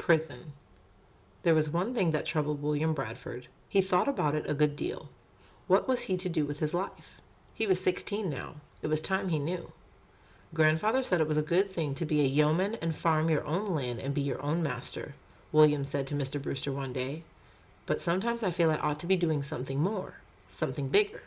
Prison. There was one thing that troubled William Bradford. He thought about it a good deal. What was he to do with his life? He was 16 now. It was time he knew. Grandfather said it was a good thing to be a yeoman and farm your own land and be your own master, William said to Mr. Brewster one day. But sometimes I feel I ought to be doing something more, something bigger.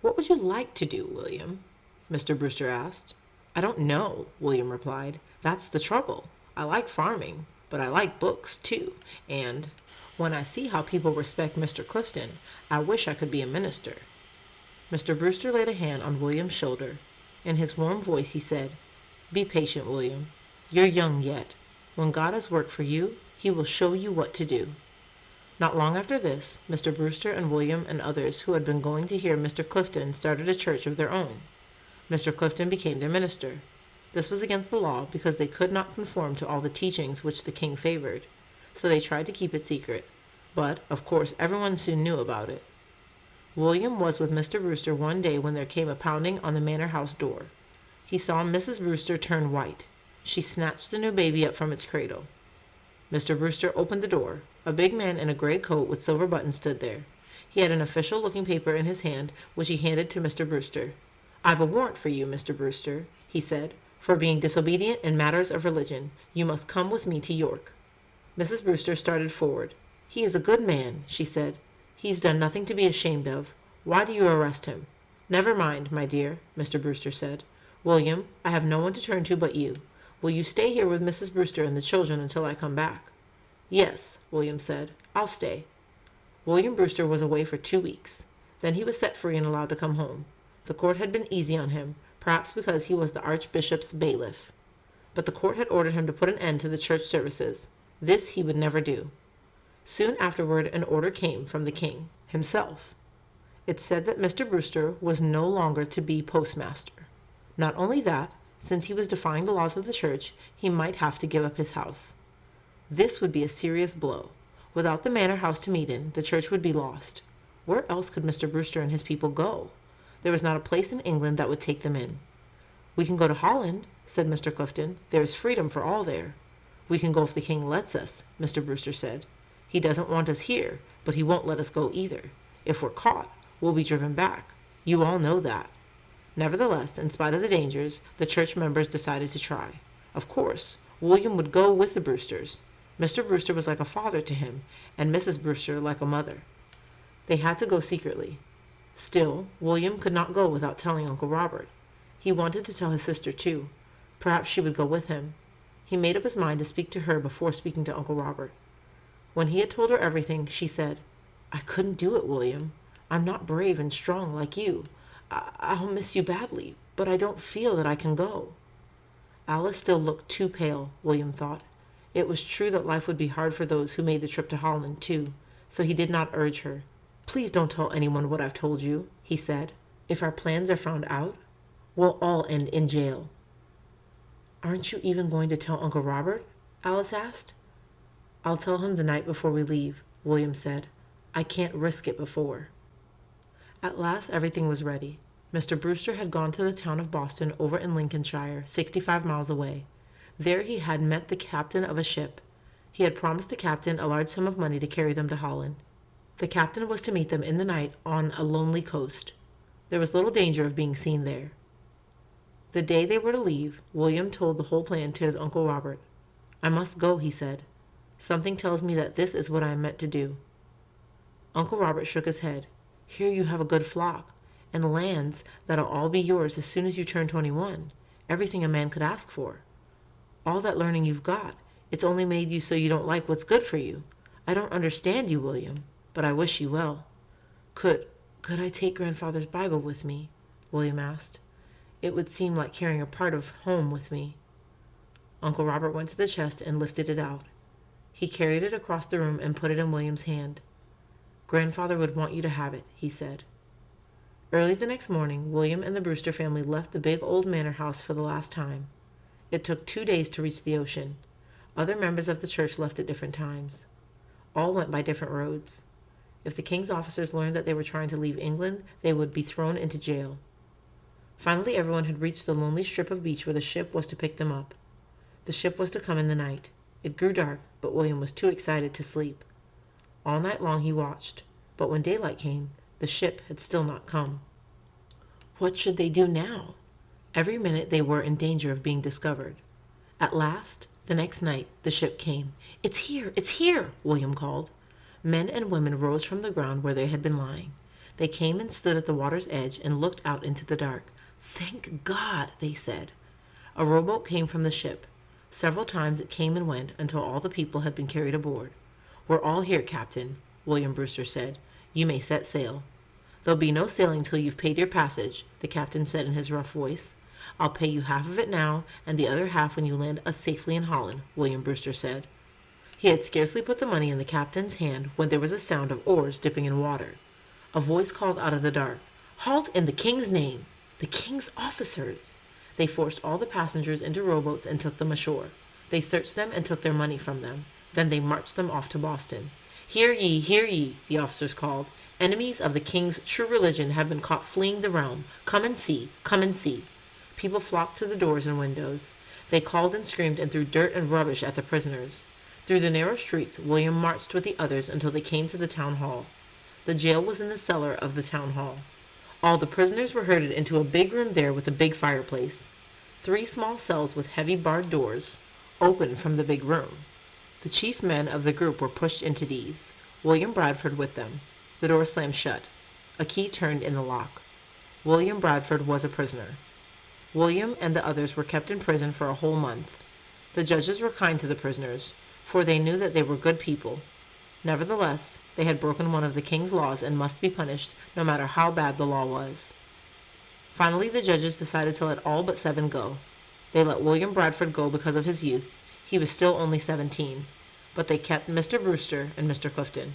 What would you like to do, William? Mr. Brewster asked. I don't know, William replied. That's the trouble. I like farming, but I like books too, and when I see how people respect Mr. Clifton, I wish I could be a minister. Mr. Brewster laid a hand on William's shoulder. In his warm voice he said, Be patient, William. You're young yet. When God has worked for you, he will show you what to do. Not long after this, Mr. Brewster and William and others who had been going to hear Mr. Clifton started a church of their own. Mr. Clifton became their minister. This was against the law because they could not conform to all the teachings which the king favored, so they tried to keep it secret. But, of course, everyone soon knew about it. William was with Mr. Brewster one day when there came a pounding on the manor house door. He saw Mrs. Brewster turn white. She snatched the new baby up from its cradle. Mr. Brewster opened the door. A big man in a gray coat with silver buttons stood there. He had an official-looking paper in his hand, which he handed to Mr. Brewster. I've a warrant for you, Mr. Brewster, he said, for being disobedient in matters of religion. You must come with me to York. Mrs. Brewster started forward. He is a good man, she said. He's done nothing to be ashamed of. Why do you arrest him? Never mind, my dear, Mr. Brewster said. William, I have no one to turn to but you. Will you stay here with Mrs. Brewster and the children until I come back? Yes, William said. I'll stay. William Brewster was away for 2 weeks. Then he was set free and allowed to come home. The court had been easy on him, perhaps because he was the Archbishop's bailiff. But the court had ordered him to put an end to the church services. This he would never do. Soon afterward an order came from the king himself. It said that Mr. Brewster was no longer to be postmaster. Not only that, since he was defying the laws of the church, he might have to give up his house. This would be a serious blow. Without the manor house to meet in, the church would be lost. Where else could Mr. Brewster and his people go? There was not a place in England that would take them in. We can go to Holland, said Mr. Clifton. There is freedom for all there. We can go if the king lets us, Mr. Brewster said. He doesn't want us here, but he won't let us go either. If we're caught, we'll be driven back. You all know that. Nevertheless, in spite of the dangers, the church members decided to try. Of course, William would go with the Brewsters. Mr. Brewster was like a father to him, and Mrs. Brewster like a mother. They had to go secretly. Still, William could not go without telling Uncle Robert. He wanted to tell his sister, too. Perhaps she would go with him. He made up his mind to speak to her before speaking to Uncle Robert. When he had told her everything, she said, I couldn't do it, William. I'm not brave and strong like you. I'll miss you badly, but I don't feel that I can go. Alice still looked too pale, William thought. It was true that life would be hard for those who made the trip to Holland, too, so he did not urge her. Please don't tell anyone what I've told you, he said. If our plans are found out, we'll all end in jail. Aren't you even going to tell Uncle Robert? Alice asked. I'll tell him the night before we leave, William said. I can't risk it before. At last everything was ready. Mr. Brewster had gone to the town of Boston over in Lincolnshire, 65 miles away. There he had met the captain of a ship. He had promised the captain a large sum of money to carry them to Holland. The captain was to meet them in the night on a lonely coast. There was little danger of being seen there. The day they were to leave, William told the whole plan to his Uncle Robert. I must go, he said. Something tells me that this is what I am meant to do. Uncle Robert shook his head. Here you have a good flock, and lands that'll all be yours as soon as you turn 21. Everything a man could ask for. All that learning you've got, it's only made you so you don't like what's good for you. I don't understand you, William, but I wish you well. Could I take Grandfather's Bible with me? William asked. It would seem like carrying a part of home with me. Uncle Robert went to the chest and lifted it out. He carried it across the room and put it in William's hand. Grandfather would want you to have it, he said. Early the next morning, William and the Brewster family left the big old manor house for the last time. It took 2 days to reach the ocean. Other members of the church left at different times. All went by different roads. If the king's officers learned that they were trying to leave England, they would be thrown into jail. Finally, everyone had reached the lonely strip of beach where the ship was to pick them up. The ship was to come in the night. It grew dark, but William was too excited to sleep. All night long he watched, but when daylight came, the ship had still not come. What should they do now? Every minute they were in danger of being discovered. At last, the next night, the ship came. "It's here! It's here!" William called. Men and women rose from the ground where they had been lying. They came and stood at the water's edge and looked out into the dark. "Thank God," they said. A rowboat came from the ship. Several times it came and went until all the people had been carried aboard. "We're all here, Captain," William Brewster said. "You may set sail." "There'll be no sailing till you've paid your passage," the captain said in his rough voice. "I'll pay you half of it now, and the other half when you land us safely in Holland," William Brewster said. He had scarcely put the money in the captain's hand when there was a sound of oars dipping in water. A voice called out of the dark, "Halt in the king's name! The king's officers!" They forced all the passengers into rowboats and took them ashore. They searched them and took their money from them. Then they marched them off to Boston. Hear ye," the officers called. "Enemies of the king's true religion have been caught fleeing the realm. Come and see, come and see." People flocked to the doors and windows. They called and screamed and threw dirt and rubbish at the prisoners. Through the narrow streets William marched with the others until they came to the town hall. The jail was in the cellar of the town hall. All the prisoners were herded into a big room there with a big fireplace. 3 small cells with heavy barred doors opened from the big room. The chief men of the group were pushed into these, William Bradford with them. The door slammed shut. A key turned in the lock. William Bradford was a prisoner. William and the others were kept in prison for a whole month. The judges were kind to the prisoners, for they knew that they were good people. Nevertheless, they had broken one of the king's laws and must be punished, no matter how bad the law was. Finally, the judges decided to let all but 7 go. They let William Bradford go because of his youth. He was still only 17. But they kept Mr. Brewster and Mr. Clifton.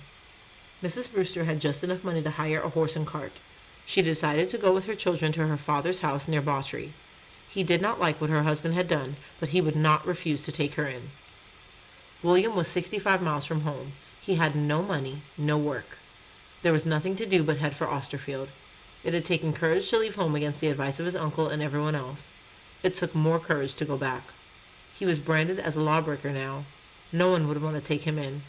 Mrs. Brewster had just enough money to hire a horse and cart. She decided to go with her children to her father's house near Bawtry. He did not like what her husband had done, but he would not refuse to take her in. William was 65 miles from home. He had no money, no work. There was nothing to do but head for Austerfield. It had taken courage to leave home against the advice of his uncle and everyone else. It took more courage to go back. He was branded as a lawbreaker now. No one would want to take him in.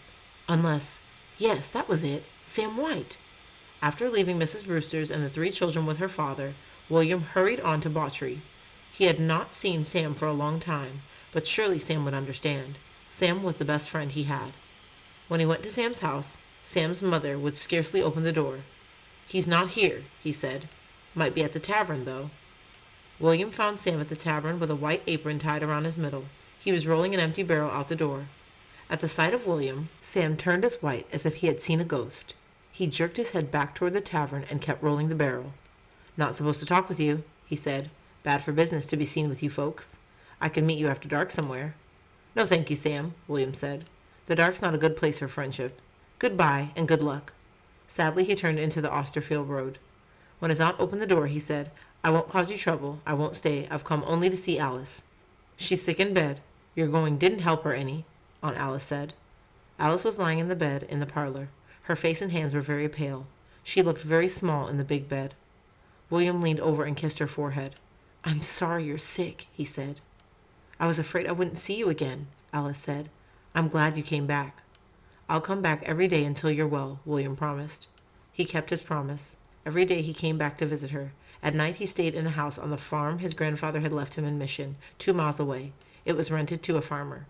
Unless, yes, that was it, Sam White. After leaving Mrs. Brewster's and the 3 children with her father, William hurried on to Bawtry. He had not seen Sam for a long time, but surely Sam would understand. Sam was the best friend he had. When he went to Sam's house, Sam's mother would scarcely open the door. "He's not here," he said. "Might be at the tavern, though." William found Sam at the tavern with a white apron tied around his middle. He was rolling an empty barrel out the door. At the sight of William, Sam turned as white as if he had seen a ghost. He jerked his head back toward the tavern and kept rolling the barrel. "Not supposed to talk with you," he said. "Bad for business to be seen with you folks. I can meet you after dark somewhere." "No, thank you, Sam," William said. "The dark's not a good place for friendship. Goodbye, and good luck." Sadly, he turned into the Austerfield road. When his aunt opened the door, he said, "I won't cause you trouble. I won't stay. I've come only to see Alice." "She's sick in bed. Your going didn't help her any," Aunt Alice said. Alice was lying in the bed in the parlor. Her face and hands were very pale. She looked very small in the big bed. William leaned over and kissed her forehead. "I'm sorry you're sick," he said. "I was afraid I wouldn't see you again," Alice said. "I'm glad you came back." "I'll come back every day until you're well," William promised. He kept his promise. Every day he came back to visit her. At night he stayed in a house on the farm his grandfather had left him in Mission, 2 miles away. It was rented to a farmer.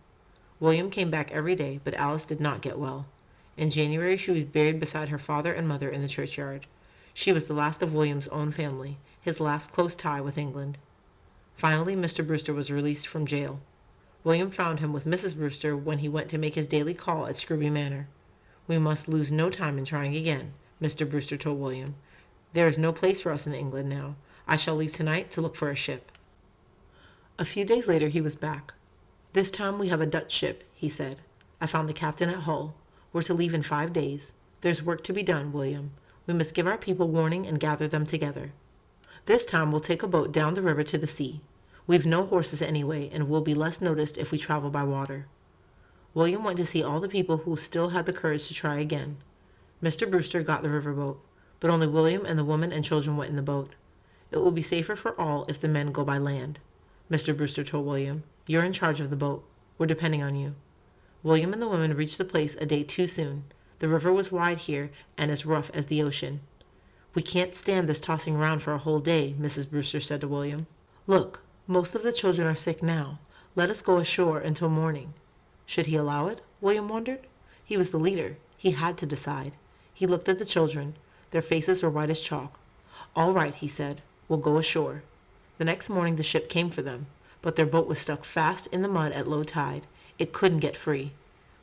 William came back every day, but Alice did not get well. In January she was buried beside her father and mother in the churchyard. She was the last of William's own family, his last close tie with England. Finally, Mr. Brewster was released from jail. William found him with Mrs. Brewster when he went to make his daily call at Scrooby Manor. "We must lose no time in trying again," Mr. Brewster told William. "There is no place for us in England now. I shall leave tonight to look for a ship." A few days later he was back. "This time we have a Dutch ship," he said. "I found the captain at Hull. We're to leave in 5 days. There's work to be done, William. We must give our people warning and gather them together. This time we'll take a boat down the river to the sea. We've no horses anyway, and we'll be less noticed if we travel by water." William went to see all the people who still had the courage to try again. Mr. Brewster got the riverboat, but only William and the woman and children went in the boat. "It will be safer for all if the men go by land," Mr. Brewster told William. "You're in charge of the boat. We're depending on you." William and the women reached the place a day too soon. The river was wide here and as rough as the ocean. "We can't stand this tossing around for a whole day," Mrs. Brewster said to William. "Look, most of the children are sick now. Let us go ashore until morning." Should he allow it? William wondered. He was the leader. He had to decide. He looked at the children. Their faces were white as chalk. "All right," he said. "We'll go ashore." The next morning the ship came for them, but their boat was stuck fast in the mud at low tide. It couldn't get free.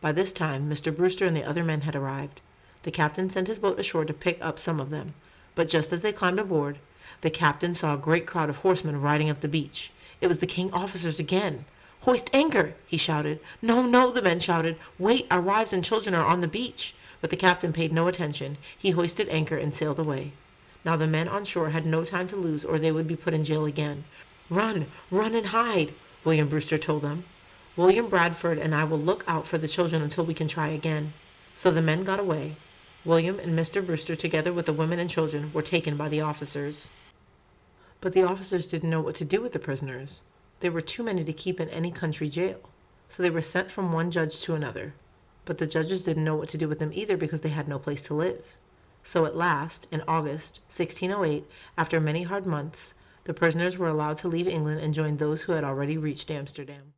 By this time Mr. Brewster and the other men had arrived. The captain sent his boat ashore to pick up some of them. But just as they climbed aboard, the captain saw a great crowd of horsemen riding up the beach. It was the king officers again. "Hoist anchor!" he shouted. "No, no," the men shouted. "Wait, our wives and children are on the beach." But the captain paid no attention. He hoisted anchor and sailed away. Now the men on shore had no time to lose or they would be put in jail again. "Run, run and hide," William Brewster told them. "William Bradford and I will look out for the children until we can try again." So the men got away. William and Mr. Brewster, together with the women and children, were taken by the officers. But the officers didn't know what to do with the prisoners. There were too many to keep in any country jail. So they were sent from one judge to another. But the judges didn't know what to do with them either because they had no place to live. So at last, in August 1608, after many hard months, the prisoners were allowed to leave England and join those who had already reached Amsterdam.